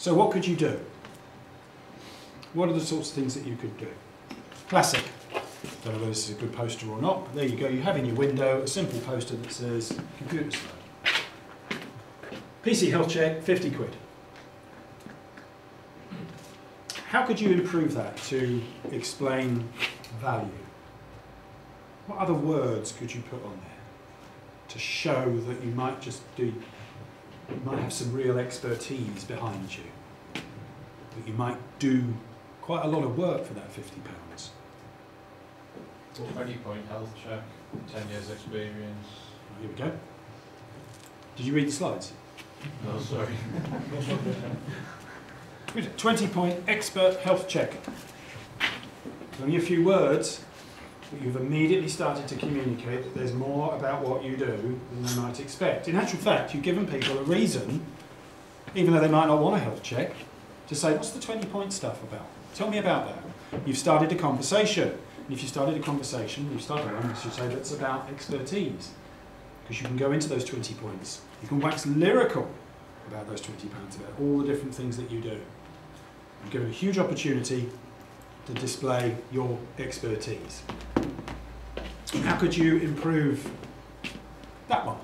So what could you do? What are the sorts of things that you could do? Classic. Don't know whether this is a good poster or not, but there you go. You have in your window a simple poster that says computer slow. PC health check, 50 quid. How could you improve that to explain value? What other words could you put on there to show that you might have some real expertise behind you? That you might do quite a lot of work for that £50. 20-point health check, 10 years experience. Here we go. Did you read the slides? No, sorry. 20-point expert health check. Only a few words, but you've immediately started to communicate that there's more about what you do than they might expect. In actual fact, you've given people a reason, even though they might not want a health check, to say, what's the 20-point stuff about? Tell me about that. You've started a conversation. And if you started a conversation, you should say that's about expertise. Because you can go into those 20 points. You can wax lyrical about those £20, about all the different things that you do. You're given a huge opportunity to display your expertise. How could you improve that one?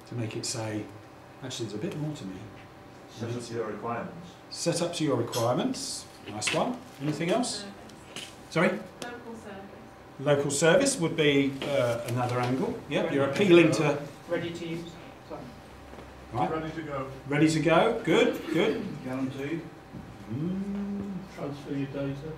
To make it say, actually there's a bit more to me. Set up your requirements. Set up to your requirements. Nice one. Anything else? Sorry? Local service. Local service would be another angle. Yep, you're appealing to... Ready to use. Sorry. Right. Ready to go. Ready to go. Good, good. Guaranteed. Transfer your data.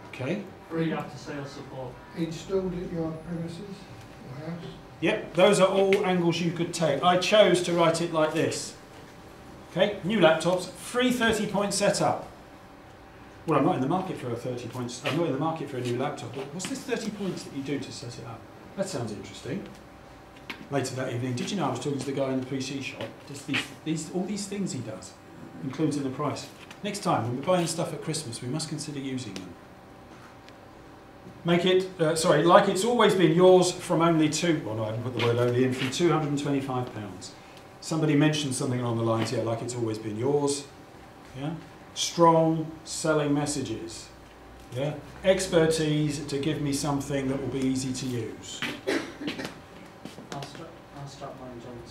Okay. Free after sales support. Installed at your premises or house? Yep, those are all angles you could take. I chose to write it like this. Okay, new laptops, free 30-point setup. Well, I'm not in the market for a 30 points. I'm not in the market for a new laptop. But what's this 30 points that you do to set it up? That sounds interesting. Later that evening, did you know I was talking to the guy in the PC shop? Just all these things he does, includes in the price. Next time, when we're buying stuff at Christmas, we must consider using them. Make it, like it's always been yours from only well no, I haven't put the word only in, from £225. Somebody mentioned something along the lines, yeah, like it's always been yours. Yeah. Strong selling messages. Yeah. Expertise to give me something that will be easy to use. I'll strap mine on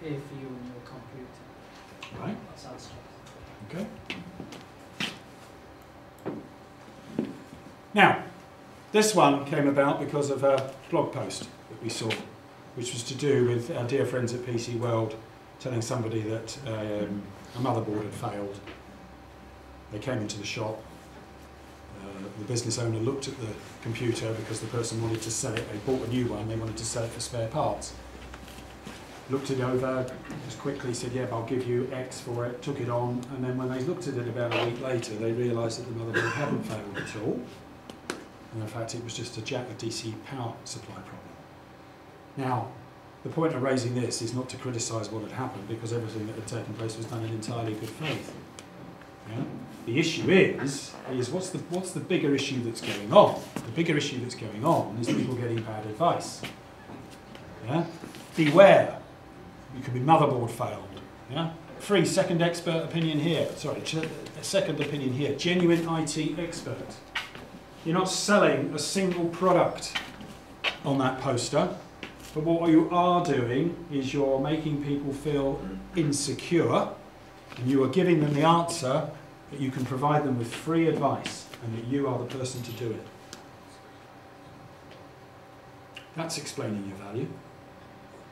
here for you on your computer. Right. That's abstract. Okay. Now, this one came about because of a blog post that we saw, which was to do with our dear friends at PC World telling somebody that a motherboard had failed. They came into the shop. The business owner looked at the computer because the person wanted to sell it. They bought a new one. They wanted to sell it for spare parts. Looked it over, just quickly said, yeah, I'll give you X for it, took it on, and then when they looked at it about a week later, they realised that the motherboard hadn't failed at all. And in fact, it was just a DC power supply problem. Now, the point of raising this is not to criticise what had happened, because everything that had taken place was done in entirely good faith. Yeah? The issue is what's the bigger issue that's going on? The bigger issue that's going on is people getting bad advice. Yeah? Beware. You could be motherboard failed. Yeah? Free second expert opinion here. Sorry, second opinion here. Genuine IT expert. You're not selling a single product on that poster, but what you are doing is you're making people feel insecure, and you are giving them the answer that you can provide them with free advice, and that you are the person to do it. That's explaining your value.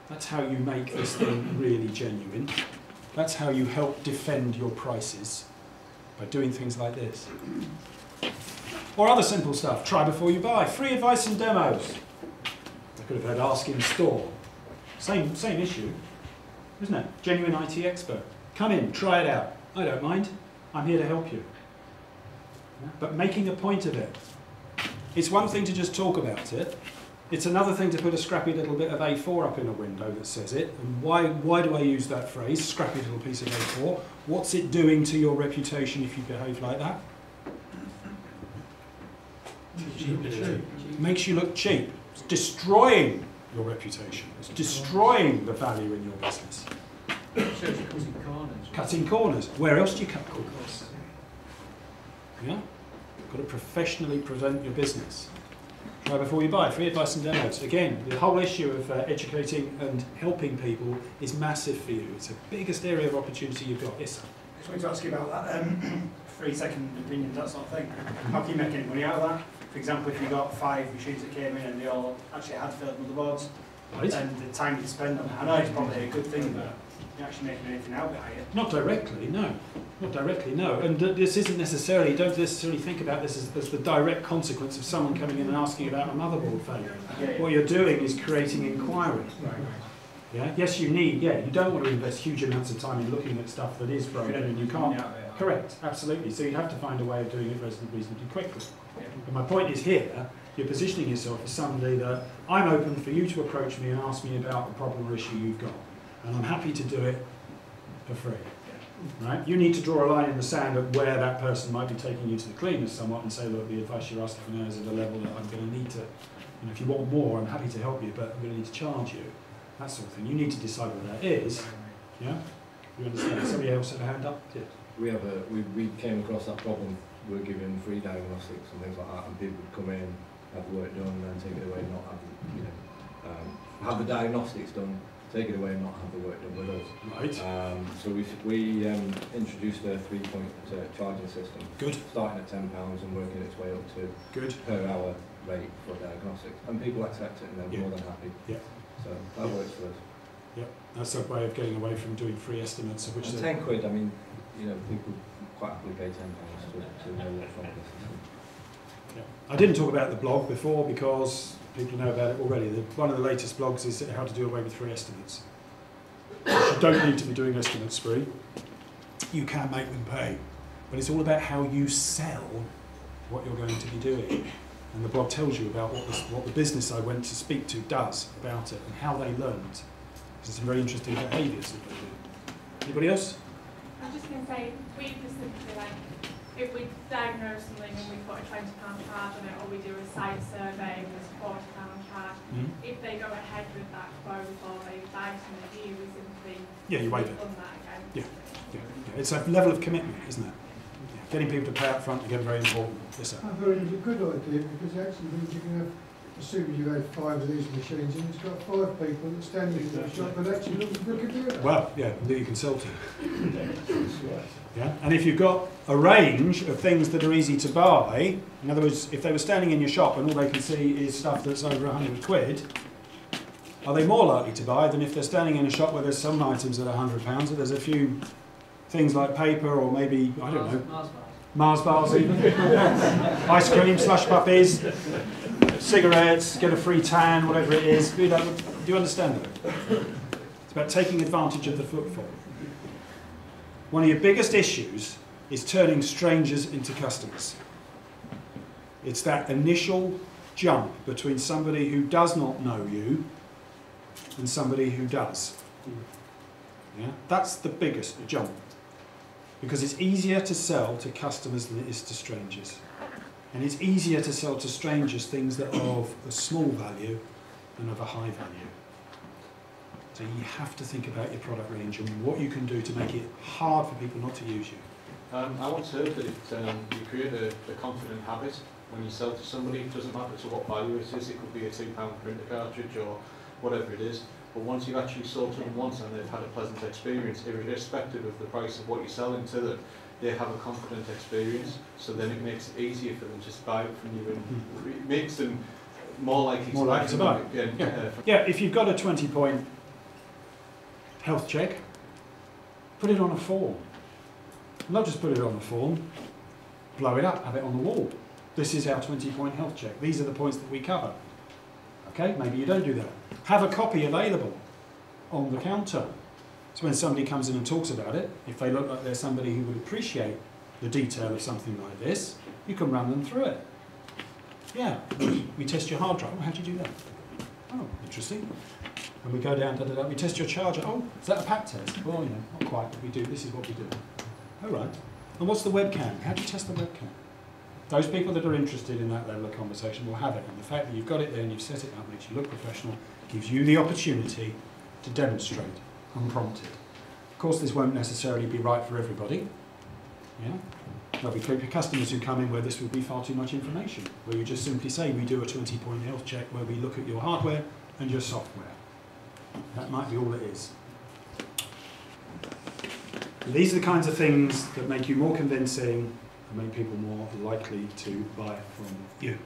That's how you make this thing really genuine. That's how you help defend your prices, by doing things like this. Or other simple stuff. Try before you buy. Free advice and demos. I could have had ask in store. Same issue, isn't it? Genuine IT expert. Come in, try it out. I don't mind. I'm here to help you. But making a point of it. It's one thing to just talk about it. It's another thing to put a scrappy little bit of A4 up in a window that says it. And why do I use that phrase, scrappy little piece of A4? What's it doing to your reputation if you behave like that? It makes you look cheap. It's destroying your reputation. It's destroying the value in your business. It shows it comes in corners. Cutting corners. Where else do you cut corners? Yeah? You've got to professionally present your business. Try before you buy. Free advice and demos. Again, the whole issue of educating and helping people is massive for you. It's the biggest area of opportunity you've got. Yes, sir. I just wanted to ask you about that, 3 second opinions, that sort of thing. How can you make any money out of that? For example, if you got 5 machines that came in and they all actually had failed motherboards, Right. and the time you spend on it, I know it's probably a good thing, but you're actually making anything out of it, are you? Not directly, no. Not directly, no. And this isn't necessarily, don't necessarily think about this as the direct consequence of someone coming in and asking about a motherboard failure. Yeah. What you're doing is creating inquiry. Right. Yeah. Yes, you don't want to invest huge amounts of time in looking at stuff that is broken and you can't. Yeah. Correct, absolutely. So you have to find a way of doing it reasonably quickly. Yeah. But my point is here, you're positioning yourself as somebody that I'm open for you to approach me and ask me about a problem or issue you've got. And I'm happy to do it for free. Right? You need to draw a line in the sand at where that person might be taking you to the cleaners somewhat and say, look, the advice you're asking for now is at a level that I'm going to need to, if you want more, I'm happy to help you, but I'm going to need to charge you. That sort of thing. You need to decide what that is. Yeah? You understand? Somebody else have a hand up? Yeah. We came across that problem. We're giving free diagnostics and things like that, and people would come in, have work done, and then take it away, and not have, have the diagnostics done, take it away, and not have the work done with us. Right. So we introduced a 3-point charging system. Good. Starting at £10 and working its way up to Good. per hour rate for diagnostics, and people accept it, and they're more than happy. Yeah. So that works for us. Yeah. That's a way of getting away from doing free estimates, of which And there- 10 quid. I mean, people quite happily pay £10 to know what's wrong with the system. Yeah. I didn't talk about the blog before because people know about it already. One of the latest blogs is how to do away with free estimates. You don't need to be doing estimates free. You can make them pay. But it's all about how you sell what you're going to be doing. And the blog tells you about what the business I went to speak to does about it and how they learned. There's some very interesting behaviours that they do. Anybody else? I was just going to say, we just simply like, if we diagnose something and we put a £20 charge on it, or we do a site survey and there's a £40 charge, if they go ahead with that quote or they buy something here, we simply You waive it. refund that again. Yeah. It's a level of commitment, isn't it? Yeah. Getting people to pay up front again, very important. Yes, sir. I thought it was a good idea because it actually means you can have, assuming you had 5 of these machines and it's got 5 people that stand in the shop but actually look at the computer. Well, yeah, that you can sell to. Yeah, and if you've got a range of things that are easy to buy, in other words, if they were standing in your shop and all they can see is stuff that's over 100 quid, are they more likely to buy than if they're standing in a shop where there's some items that are £100, but there's a few things like paper or maybe, I don't know, Mars bars even, ice cream, slush puppies, cigarettes, get a free tan, whatever it is. Do you understand that? It's about taking advantage of the footfall. One of your biggest issues is turning strangers into customers. It's that initial jump between somebody who does not know you and somebody who does. Yeah? That's the biggest jump. Because it's easier to sell to customers than it is to strangers. And it's easier to sell to strangers things that are of a small value than of a high value. So you have to think about your product range and what you can do to make it hard for people not to use you. I once heard that you create a confident habit when you sell to somebody. It doesn't matter to what value it is. It could be a £2 printer cartridge or whatever it is. But once you've actually sold to them once and they've had a pleasant experience, irrespective of the price of what you're selling to them, they have a confident experience. So then it makes it easier for them to buy it from you, and it makes them more likely to buy. Yeah, if you've got a 20-point health check, put it on a form. Not just put it on a form, blow it up, have it on the wall. This is our 20-point health check. These are the points that we cover. Okay, maybe you don't do that. Have a copy available on the counter. So when somebody comes in and talks about it, if they look like they're somebody who would appreciate the detail of something like this, you can run them through it. Yeah, we test your hard drive. How'd you do that? Oh, interesting. And we go down, we test your charger. Oh, is that a pack test? Well, not quite, but we do. This is what we do. All right. And what's the webcam? How do you test the webcam? Those people that are interested in that level of conversation will have it. And the fact that you've got it there and you've set it up makes you look professional, gives you the opportunity to demonstrate unprompted. course, this won't necessarily be right for everybody. Yeah? There'll be customers who come in where this will be far too much information, where you just simply say, we do a 20-point health check where we look at your hardware and your software. That might be all it is. These are the kinds of things that make you more convincing and make people more likely to buy from you.